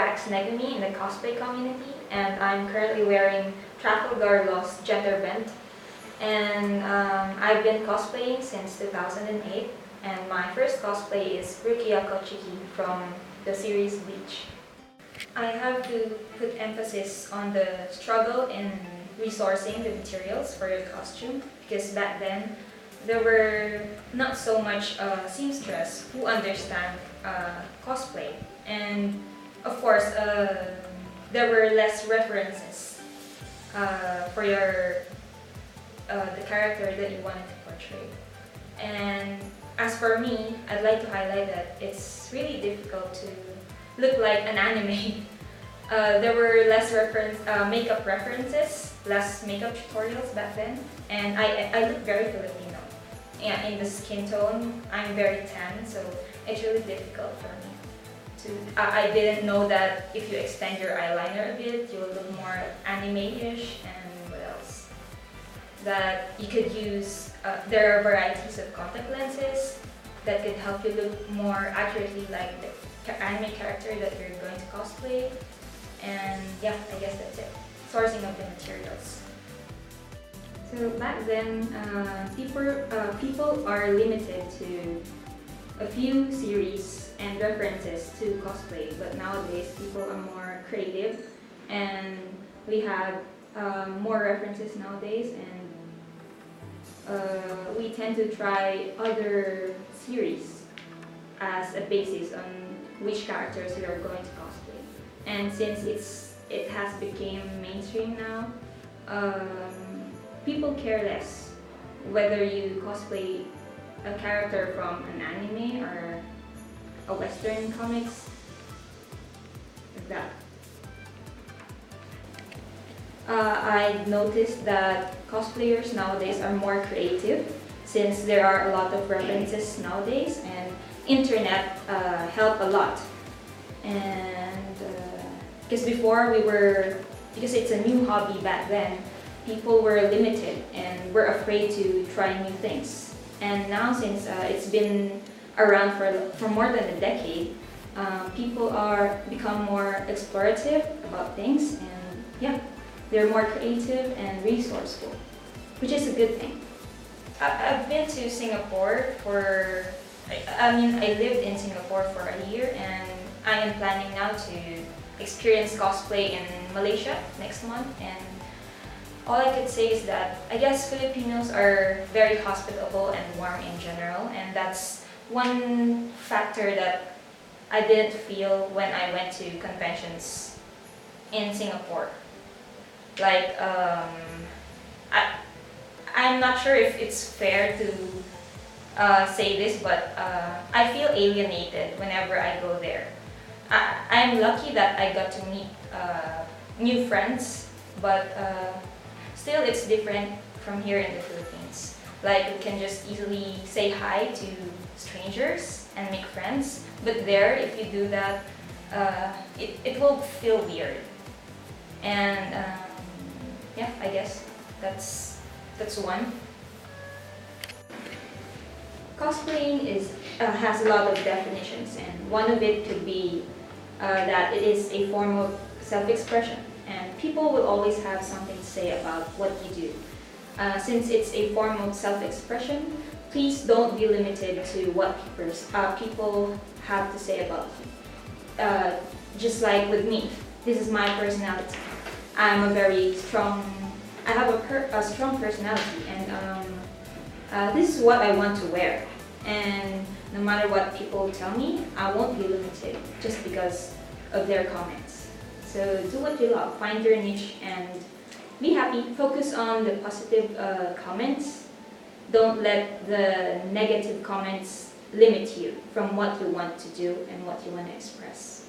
Bracks Negumi in the cosplay community, and I'm currently wearing Trafalgar Law's Jeter Bent. And I've been cosplaying since 2008, and my first cosplay is Rukia Kochiki from the series Bleach. I have to put emphasis on the struggle in resourcing the materials for your costume, because back then there were not so much seamstress who understand cosplay, and of course there were less references for the character that you wanted to portray. And as for me, I'd like to highlight that it's really difficult to look like an anime. There were less makeup references, less makeup tutorials back then, and I look very Filipino. Yeah, in the skin tone, I'm very tan, so it's really difficult for me to. I didn't know that if you extend your eyeliner a bit, you will look more anime-ish, and what else? That you could use. There are varieties of contact lenses that could help you look more accurately like the anime character that you're going to cosplay. And yeah, I guess that's it. Sourcing of the materials. So back then, people are limited to a few series and references to cosplay, but nowadays people are more creative, and we have more references nowadays, and we tend to try other series as a basis on which characters we are going to cosplay. And since it has become mainstream now, people care less whether you cosplay a character from an anime or a Western comics, like that. I noticed that cosplayers nowadays are more creative, since there are a lot of references nowadays, and internet help a lot. And because before because it's a new hobby back then, people were limited and were afraid to try new things. And now, since it's been around for more than a decade, people are become more explorative about things, and yeah, they're more creative and resourceful, which is a good thing. I've been to Singapore I lived in Singapore for a year, and I am planning now to experience cosplay in Malaysia next month. And all I could say is that I guess Filipinos are very hospitable and warm in general, and that's one factor that I didn't feel when I went to conventions in Singapore. Like, I'm not sure if it's fair to say this, but I feel alienated whenever I go there. I'm lucky that I got to meet new friends, but still it's different from here in the Philippines. Like, we can just easily say hi to strangers and make friends, but there, if you do that, it will feel weird. And yeah, I guess that's one. Cosplaying has a lot of definitions, and one of it could be that it is a form of self-expression, and people will always have something to say about what you do. Since it's a form of self-expression, please don't be limited to what people have to say about you. Just like with me, this is my personality. I have a strong personality, and this is what I want to wear. And no matter what people tell me, I won't be limited just because of their comments. So do what you love, find your niche, and be happy. Focus on the positive comments. Don't let the negative comments limit you from what you want to do and what you want to express.